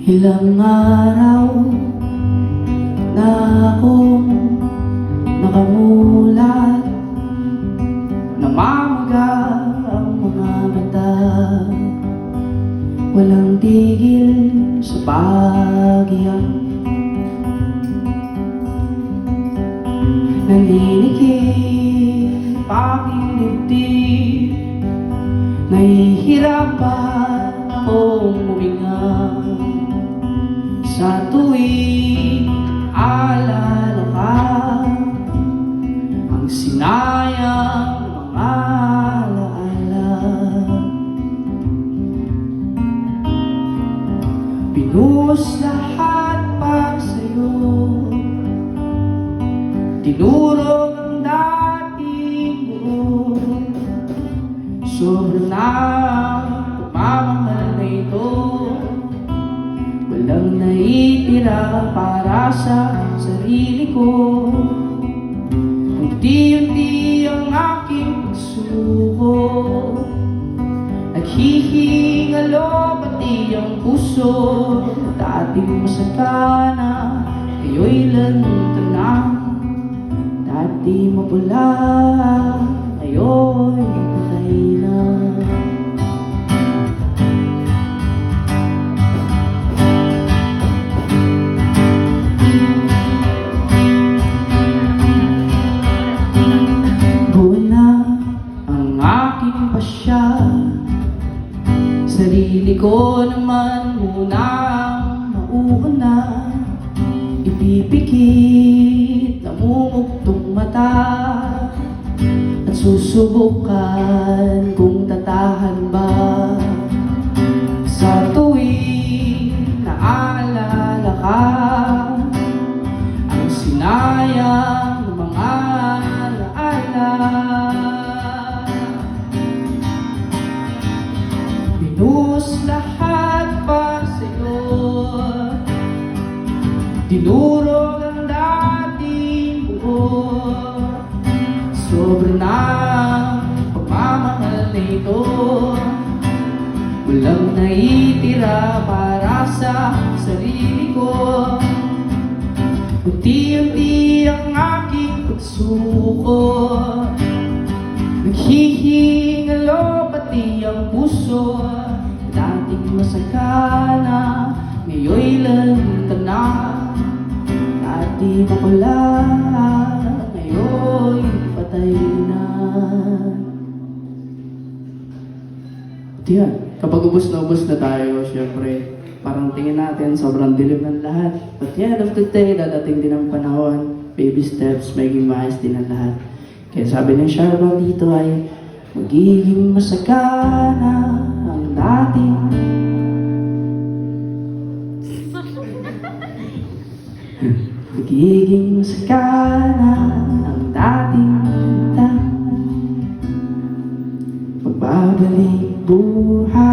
Ilang araw na akong nakamulat, namamaga ang mga mata, walang tigil sa pag-iyak. Nanlilikip aking dibdib, nahihirapan akong huminga. Sa tuwing alala ka, ang sinayang mga alaala. Pinuhos lahat para sa'yo, tinurog ang dating buo. Sobrang na pagmamahal na ito, walang naitira para sa sarili ko. Unti-unti ang aking pagsuko, naghihingalo pati ang puso. Dating masagana, ngayon'y lanta na. Dati mapula, ngayon'y patay na. Sarili ko naman munang mauuna, ipipikit namumugtong mata, at susubukan kung tatahan ba. Sa tuwing naalala ka, ang sinayang ng mga alaala. Pinuhos lahat para sa'yo, tinurog ang dating buo. Sobra na pagmamahal na ito, walang naitira para sa sarili ko. Unti-unti ang aking pagsuko, naghihingalo pati ang puso. Dating masagana, ngayon'y lanta na. Dati mapula, ngayon'y patay na. At yan, kapag ubos na tayo, syempre, parang tingin natin, sobrang dilim ng lahat. But yan, of the day, dadating din ang panahon, baby steps, magiging maayos din ang lahat. Kaya sabi ng Sharma dito ay, magiging masagana ang dating. Magiging masagana ang dating kita, magbabalik buhay.